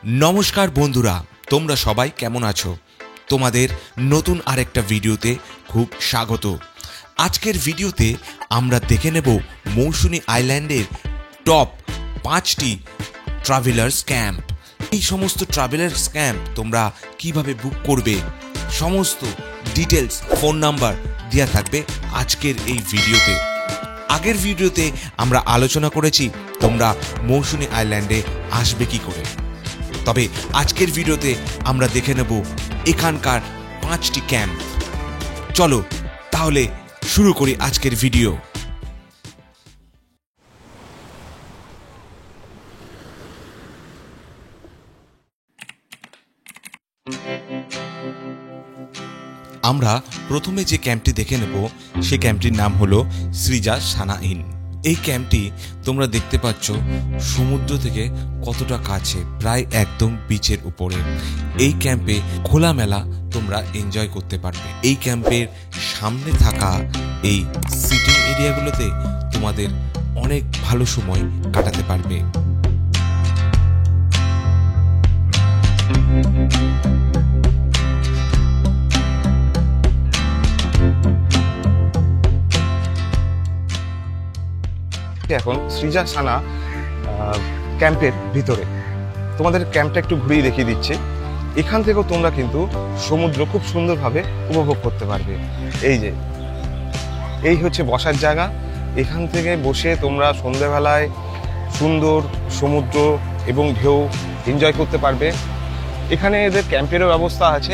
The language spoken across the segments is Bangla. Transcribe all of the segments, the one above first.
নমস্কার বন্ধুরা, তোমরা সবাই কেমন আছো? তোমাদের নতুন আরেকটা ভিডিওতে খুব স্বাগত। আজকের ভিডিওতে আমরা দেখে নেব মৌসুনী আইল্যান্ডের টপ 5টি ট্রাভেলার্স ক্যাম্প। এই সমস্ত ট্রাভেলার্স ক্যাম্প তোমরা কিভাবে বুক করবে, সমস্ত ডিটেলস, ফোন নাম্বার দেওয়া থাকবে আজকের এই ভিডিওতে। আগের ভিডিওতে আমরা আলোচনা করেছি তোমরা মৌসুনী আইল্যান্ডে আসবে কি করে, তবে আজকের ভিডিওতে আমরা দেখে নেব এখানকার 5টি ক্যাম্প। চলো তাহলে শুরু করি আজকের ভিডিও। আমরা প্রথমে যে ক্যাম্পটি দেখে নেব সেই ক্যাম্পটির নাম হলো সৃজা সানা ইন। এই ক্যাম্পটি তোমরা দেখতে পাচ্ছ সমুদ্র থেকে কতটা কাছে, প্রায় একদম বিচের উপরে। এই ক্যাম্পে খোলামেলা তোমরা এনজয় করতে পারবে। এই ক্যাম্পের সামনে থাকা এই সিটিং এরিয়াগুলোতে তোমাদের অনেক ভালো সময় কাটাতে পারবে। এখন সৃজা সানা ক্যাম্পের ভিতরে তোমাদের ক্যাম্পটা একটু ঘুরিয়ে দেখিয়ে দিচ্ছে। এখান থেকেও তোমরা কিন্তু সমুদ্র খুব সুন্দরভাবে উপভোগ করতে পারবে। এই হচ্ছে বসার জায়গা। এখান থেকে বসে তোমরা সন্ধ্যেবেলায় সুন্দর সমুদ্র এবং ঢেউ এনজয় করতে পারবে। এখানে এদের ক্যাম্পেরও ব্যবস্থা আছে।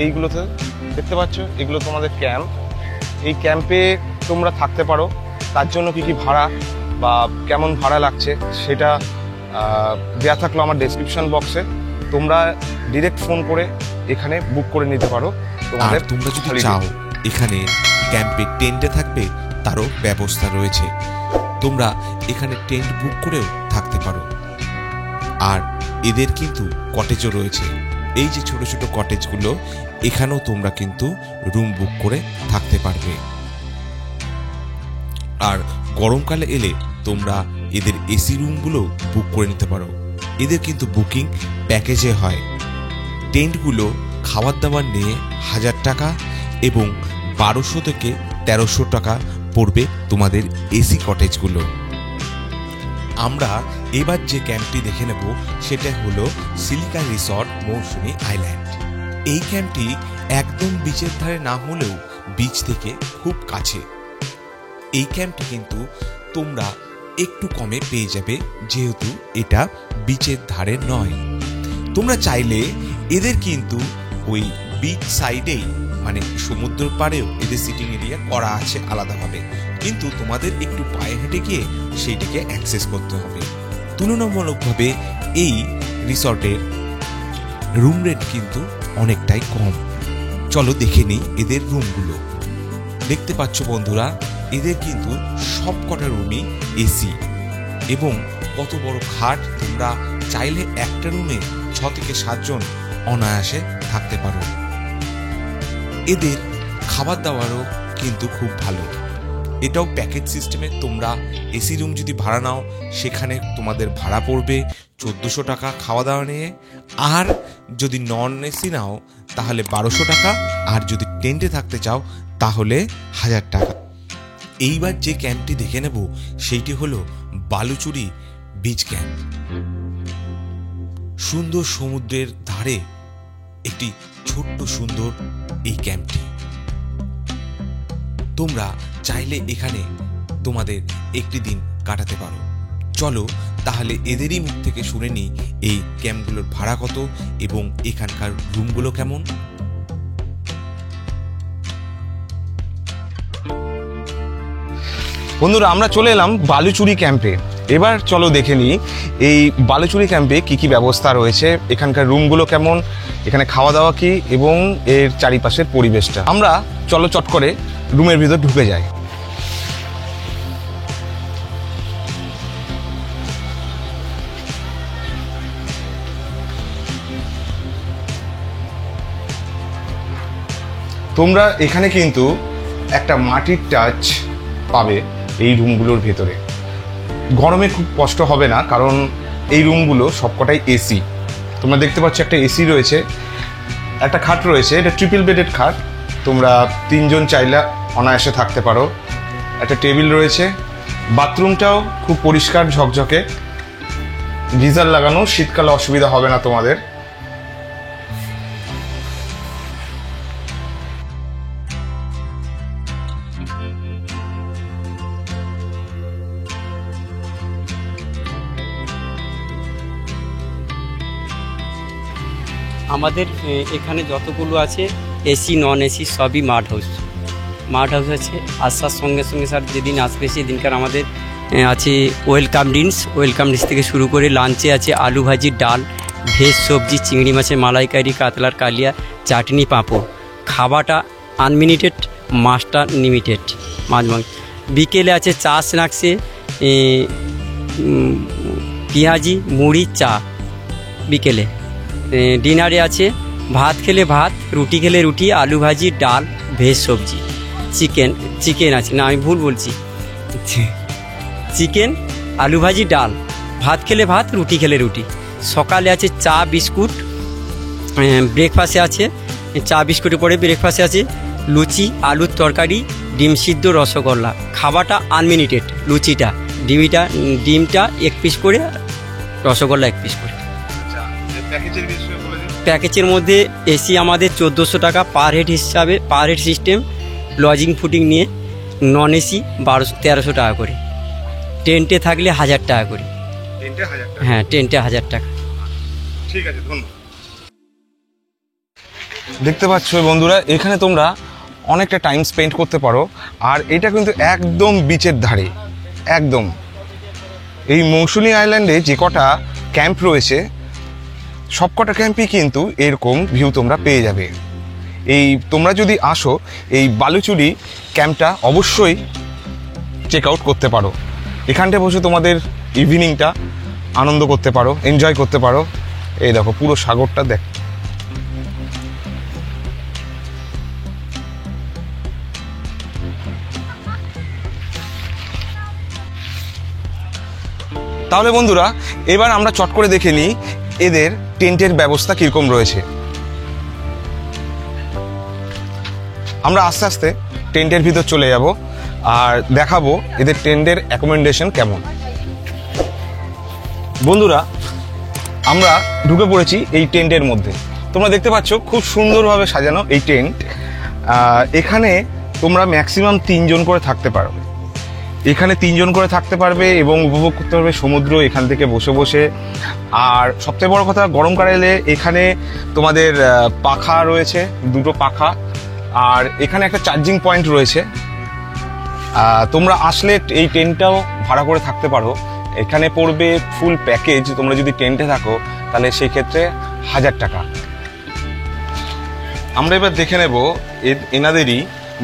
এইগুলোতে দেখতে পাচ্ছ, এগুলো তোমাদের ক্যাম্প। এই ক্যাম্পে তোমরা থাকতে পারো। তার জন্য কি ভাড়া বা কেমন ভাড়া লাগছে সেটা দেওয়া থাকলো আমার ডেসক্রিপশন বক্সে। তোমরা ডিরেক্ট ফোন করে এখানে বুক করে নিতে পারো। তোমরা যদি চাও এখানে ক্যাম্পে টেন্টে থাকবে, তারও ব্যবস্থা রয়েছে। তোমরা এখানে টেন্ট বুক করেও থাকতে পারো। আর এদের কিন্তু কটেজও রয়েছে। এই যে ছোট ছোট কটেজগুলো, এখানেও তোমরা কিন্তু রুম বুক করে থাকতে পারবে। আর গরমকালে এলে তোমরা এদের এসি রুমগুলো বুক করে নিতে পারো। এদের কিন্তু বুকিং প্যাকেজে হয়। টেন্টগুলো খাবার দাবার নিয়ে 1000 টাকা এবং 1200 থেকে 1300 টাকা পড়বে তোমাদের এসি কটেজগুলো। আমরা এবার যে ক্যাম্পটি দেখে নেব সেটা হলো সিলিকা রিসর্ট মৌসুনী আইল্যান্ড। এই ক্যাম্পটি একদম বিচের ধারে না হলেও বিচ থেকে খুব কাছে। এই ক্যাম্পটি কিন্তু তোমরা একটু কমে পেয়ে যাবে, যেহেতু এটা বিচের ধারে নয়। তোমরা চাইলে এদের কিন্তু ওই বিচ সাইডেই, মানে সমুদ্র পাড়েও এদের সিটিং এরিয়া করা আছে আলাদাভাবে, কিন্তু তোমাদের একটু পায়ে হেঁটে গিয়ে সেইটাকে অ্যাক্সেস করতে হবে। তুলনামূলকভাবে এই রিসর্টের রুম রেট কিন্তু অনেকটাই কম। চলো দেখে নিই এদের রুমগুলো। দেখতে পাচ্ছ বন্ধুরা, এদের কিন্তু সব কটা রুমই এসি এবং কত বড় খাট। তোমরা চাইলে একটা রুমে 6 থেকে 7 জন অনায়াসে থাকতে পারো। এদের খাবার দাবারও কিন্তু খুব ভালো। এটাও প্যাকেজ সিস্টেমে। তোমরা এসি রুম যদি ভাড়া নাও, সেখানে তোমাদের ভাড়া পড়বে 1400 টাকা খাওয়া দাওয়া নিয়ে। আর যদি নন এসি নাও তাহলে 1200 টাকা। আর যদি টেন্টে থাকতে চাও তাহলে 1000 টাকা। এইবার যে ক্যাম্পটি দেখে নেব সেইটি হলো বালুচুরি বিচ ক্যাম্প। সুন্দর সমুদ্রের ধারে একটি ছোট্ট সুন্দর এই ক্যাম্পটি। তোমরা চাইলে এখানে তোমাদের একটি দিন কাটাতে পারো। চলো তাহলে এদেরই মুখ থেকে শুনে নিই এই ক্যাম্পগুলোর ভাড়া কত এবং এখানকার রুমগুলো কেমন। বন্ধুরা, আমরা চলে এলাম বালুচুরি ক্যাম্পে। এবার চলো দেখে নিই এই বালুচুরি ক্যাম্পে কি কি ব্যবস্থা রয়েছে, এখানকার রুমগুলো কেমন, এখানে খাওয়া দাওয়া কি এবং এর চারিপাশের পরিবেশটা। আমরা চলো চট করে রুমের ভিতর ঢুকে যাই। তোমরা এখানে কিন্তু একটা মাটির টাচ পাবে এই রুমগুলোর ভেতরে। গরমে খুব কষ্ট হবে না, কারণ এই রুমগুলো সবকটাই এসি। তোমরা দেখতে পাচ্ছ একটা এসি রয়েছে, একটা খাট রয়েছে, এটা ট্রিপল বেডেড খাট, তোমরা 3 জন চাইলে অনায়াসে থাকতে পারো। একটা টেবিল রয়েছে, বাথরুমটাও খুব পরিষ্কার ঝকঝকে, গিজার লাগানো, শীতকালে অসুবিধা হবে না তোমাদের। আমাদের এখানে যতগুলো আছে এসি নন এসি সবই মাড হাউস আছে। আসার সঙ্গে সঙ্গে স্যার যেদিন আসবে সেদিনকার আমাদের আছে ওয়েলকাম ড্রিঙ্কস থেকে শুরু করে লাঞ্চে আছে আলু ভাজি, ডাল, ভেজ সবজি, চিংড়ি মাছের মালাইকারি, কাতলার কালিয়া, চাটনি, পাঁপড়। খাবারটা আনলিমিটেড, মাছটা লিমিটেড, মাছ মাংস। বিকেলে আছে চা স্ন্যাক্সে পেঁয়াজি, মুড়ি, চা বিকেলে। ডিনারে আছে ভাত খেলে ভাত, রুটি খেলে রুটি, আলু ভাজি, ডাল, ভেজ সবজি, চিকেন আছে, না আমি ভুল বলছি, চিকেন, আলু ভাজি, ডাল, ভাত খেলে ভাত, রুটি খেলে রুটি। সকালে আছে চা বিস্কুট, ব্রেকফাস্টে আছে চা বিস্কুটের পরে ব্রেকফাস্টে আছে লুচি, আলুর তরকারি, ডিম সিদ্ধ, রসগোল্লা। খাবারটা আনলিমিটেড, লুচিটা, ডিমটা 1 পিস করে, রসগোল্লা 1 পিস করে। প্যাকেজের মধ্যে এসি আমাদের 1400 টাকা পার হেড হিসাবে, per head system, lodging fooding নিয়ে। নন এসি 1300 টাকা করে, টেন্টে থাকলে 1000 টাকা করে। হ্যাঁ, টেন্টে 1000 টাকা। ঠিক আছে, ধন্যবাদ। দেখতে পাচ্ছ বন্ধুরা, এখানে তোমরা অনেকটা টাইম স্পেন্ড করতে পারো। আর এটা কিন্তু একদম বিচের ধারে, একদম এই মৌসুনী আইল্যান্ডে যে কটা ক্যাম্প রয়েছে সব কটা ক্যাম্পই কিন্তু এরকম ভিউ তোমরা পেয়ে যাবে। এই তোমরা যদি আসো এই বালুচুরি ক্যাম্পটা অবশ্যই চেক আউট করতে পারো। এখানটায় বসে তোমাদের ইভিনিংটা আনন্দ করতে পারো, এনজয় করতে পারো। এই দেখো পুরো সাগরটা দেখ। তাহলে বন্ধুরা, এবার আমরা চট করে দেখে নিই এদের টেন্টের ব্যবস্থা কিরকম রয়েছে। আমরা আস্তে আস্তে টেন্টের ভিতর চলে যাব আর দেখাবো এদের টেন্টের অ্যাকোমোডেশন কেমন। বন্ধুরা, আমরা ঢুকে পড়েছি এই টেন্টের মধ্যে। তোমরা দেখতে পাচ্ছ খুব সুন্দরভাবে সাজানো এই টেন্ট। এখানে তোমরা ম্যাক্সিমাম 3 জন করে থাকতে পারো। এখানে 3 জন করে থাকতে পারবে এবং উপভোগ করতে পারবে সমুদ্র এখান থেকে বসে বসে। আর সবচেয়ে বড় কথা, গরমকালে এলে এখানে তোমাদের পাখা রয়েছে, 2টো পাখা, আর এখানে একটা চার্জিং পয়েন্ট রয়েছে। তোমরা আসলে এই টেন্টটাও ভাড়া করে থাকতে পারো। এখানে পড়বে ফুল প্যাকেজ, তোমরা যদি টেন্টে থাকো তাহলে সেই ক্ষেত্রে 1000 টাকা। আমরা এবার দেখে নেব এনাদেরই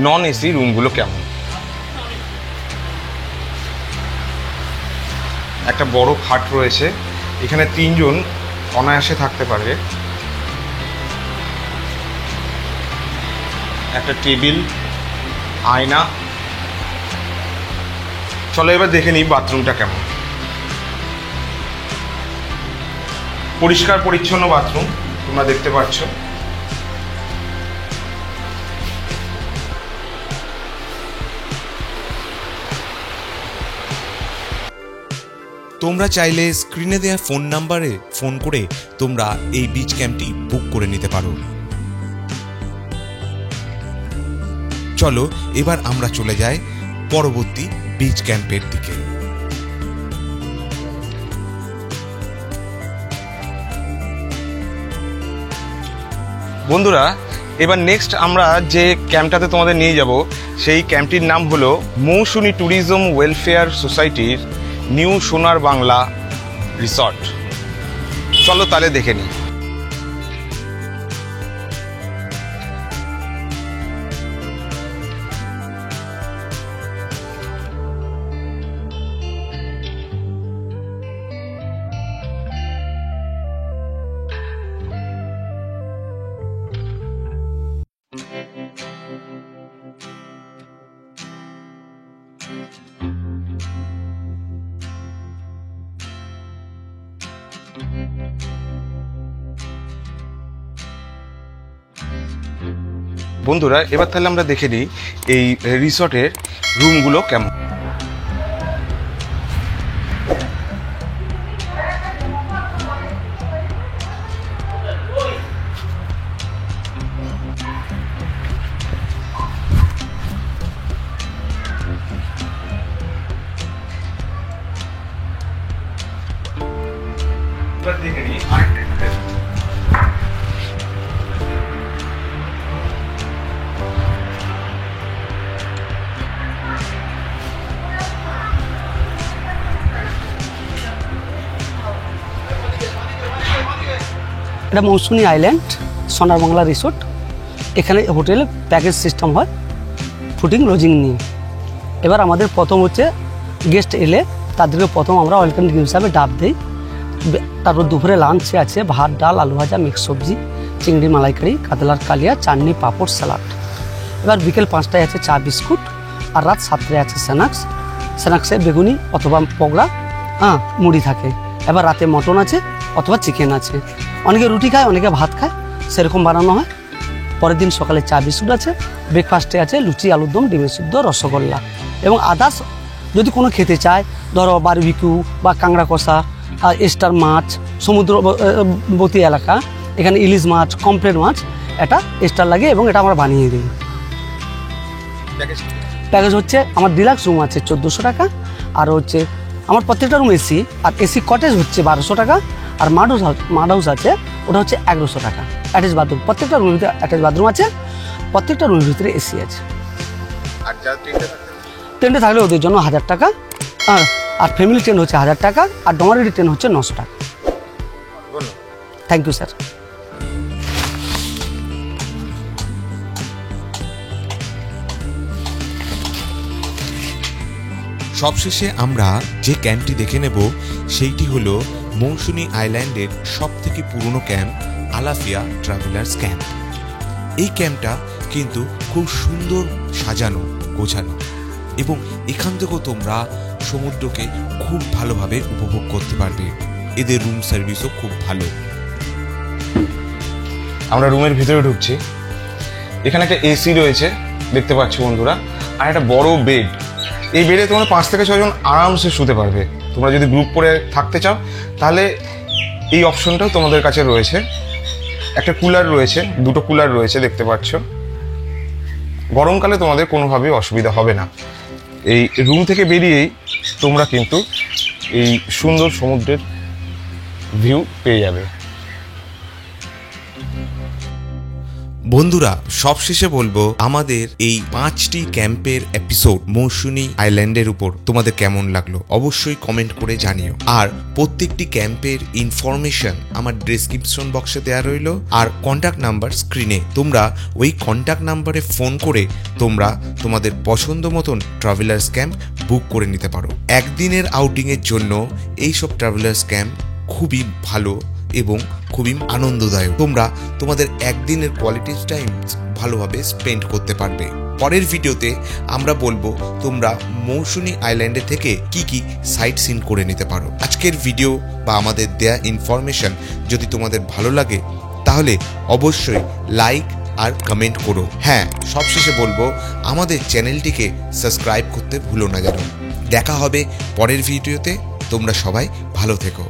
নন এসি রুমগুলো কেমন। একটা বড় খাট রয়েছে, এখানে 3 জন অনায়াসে থাকতে পারবে। একটা টেবিল, আয়না। চলো এবার দেখে নিই বাথরুমটা কেমন। পরিষ্কার পরিচ্ছন্ন বাথরুম তোমরা দেখতে পাচ্ছ। তোমরা চাইলে স্ক্রিনে দেওয়া ফোন নাম্বারে ফোন করে তোমরা এই বিচ ক্যাম্পটি বুক করে নিতে পারো। চলো এবার আমরা চলে যাই পরবর্তী বিচ ক্যাম্পের দিকে। বন্ধুরা, এবার নেক্সট আমরা যে ক্যাম্পটাতে তোমাদের নিয়ে যাব সেই ক্যাম্পটির নাম হলো মৌসুনী ট্যুরিজম ওয়েলফেয়ার সোসাইটির নিউ সোনার বাংলা রিসর্ট। চলো তাহলে দেখে নিই। বন্ধুরা এবার তাহলে আমরা দেখে নিই এই রিসর্টের রুমগুলো কেমন। দেখে নিই এটা মৌসুমী আইল্যান্ড সোনার বাংলা রিসোর্ট। এখানে হোটেলে প্যাকেজ সিস্টেম হয় ফুডিং লজিং নিয়ে। এবার আমাদের প্রথম হচ্ছে গেস্ট এলে তাদেরকে প্রথম আমরা ওয়েলকাম ড্রিঙ্ক হিসাবে ডাব দিই। তারপর দুপুরে লাঞ্চে আছে ভাত, ডাল, আলু ভাজা, মিক্স সবজি, চিংড়ি মালাইকারি, কাতলার কালিয়া, চাটনি, পাঁপড়, স্যালাড। এবার বিকেল 5টায় আছে চা বিস্কুট, আর রাত 7টায় আছে স্ন্যাক্সে বেগুনি অথবা পকোড়া, মুড়ি থাকে। এবার রাতে মটন আছে অথবা চিকেন আছে। অনেকে রুটি খায়, অনেকে ভাত খায়, সেরকম বানানো হয়। পরের দিন সকালে চা বিস্কুট আছে। ব্রেকফাস্টে আছে লুচি, আলুর দম, ডিমের সিদ্ধ, রসগোল্লা এবং আদার্স যদি কোনো খেতে চায়, ধরো বারবিকিউ বা কাঁকড়া কষা, স্টার মাছ, সমুদ্রবর্তী এলাকা, এখানে ইলিশ মাছ, কমপ্লেট মাছ, এটা স্টার লাগে এবং এটা আমরা বানিয়ে দিই। প্যাকেজ হচ্ছে আমার ডিলাক্স রুম আছে 1400 টাকা, আর হচ্ছে আমার প্রত্যেকটা রুম এসি, আর এসি কটেজ হচ্ছে 1200 টাকা, আর মাড হাউস আছে ওটা হচ্ছে 1100 টাকা। অ্যাটাচ বাথরুম, প্রত্যেকটা রুমের ভিতরে অ্যাটাচ বাথরুম আছে, প্রত্যেকটা রুমের ভিতরে এসি আছে। টেন্টে থাকলে ওদের জন্য 1000 টাকা, আর ফ্যামিলি টেন্ট হচ্ছে 1000 টাকা, আর ডোমারেরি টেন্ট হচ্ছে 900 টাকা। Thank you sir. সবশেষে আমরা যে ক্যাম্পটি দেখে নেব সেইটি হলো মৌসুমী আইল্যান্ডের সবথেকে পুরনো ক্যাম্প আলাফিয়া ট্রাভেলার্স ক্যাম্প। এই ক্যাম্পটা কিন্তু খুব সুন্দর সাজানো গোছানো, এবং এখান থেকেও তোমরা সমুদ্রকে খুব ভালোভাবে উপভোগ করতে পারবে। এদের রুম সার্ভিসও খুব ভালো। আমরা রুমের ভিতরে ঢুকছি। এখানে একটা এসি রয়েছে দেখতে পাচ্ছ বন্ধুরা, আর একটা বড় বেড। এই বেডে তোমরা 5 থেকে 6 জন আরামসে শুতে পারবে। তোমরা যদি গ্রুপ করে থাকতে চাও তাহলে এই অপশনটাও তোমাদের কাছে রয়েছে। একটা কুলার রয়েছে, 2টো কুলার রয়েছে দেখতে পাচ্ছ। গরমকালে তোমাদের কোনোভাবেই অসুবিধা হবে না। এই রুম থেকে বেরিয়েই তোমরা কিন্তু এই সুন্দর সমুদ্রের ভিউ পেয়ে যাবে। বন্ধুরা সবশেষে বলবো, আমাদের এই 5টি ক্যাম্পের এপিসোড মৌসুমী আইল্যান্ডের উপর তোমাদের কেমন লাগলো অবশ্যই কমেন্ট করে জানিও। আর প্রত্যেকটি ক্যাম্পের ইনফরমেশন আমার ডেসক্রিপশন বক্সে দেওয়া রইলো, আর কন্ট্যাক্ট নাম্বার স্ক্রিনে। তোমরা ওই কন্ট্যাক্ট নাম্বারে ফোন করে তোমরা তোমাদের পছন্দ মতন ট্রাভেলার্স ক্যাম্প বুক করে নিতে পারো। একদিনের আউটিংয়ের জন্য এইসব ট্রাভেলার্স ক্যাম্প খুবই ভালো এবং খুবই আনন্দদায়ক। তোমরা তোমাদের একদিনের কোয়ালিটি টাইম ভালোভাবে স্পেন্ড করতে পারবে। পরের ভিডিওতে আমরা বলবো তোমরা মৌসুমী আইল্যান্ডে থেকে কি কি সাইট সিন করে নিতে পারো। আজকের ভিডিও বা আমাদের দেয়া ইনফরমেশন যদি তোমাদের ভালো লাগে তাহলে অবশ্যই লাইক আর কমেন্ট করো। হ্যাঁ, সবশেষে বলবো আমাদের চ্যানেলটিকে সাবস্ক্রাইব করতে ভুলো না যেন। দেখা হবে পরের ভিডিওতে। তোমরা সবাই ভালো থেকো।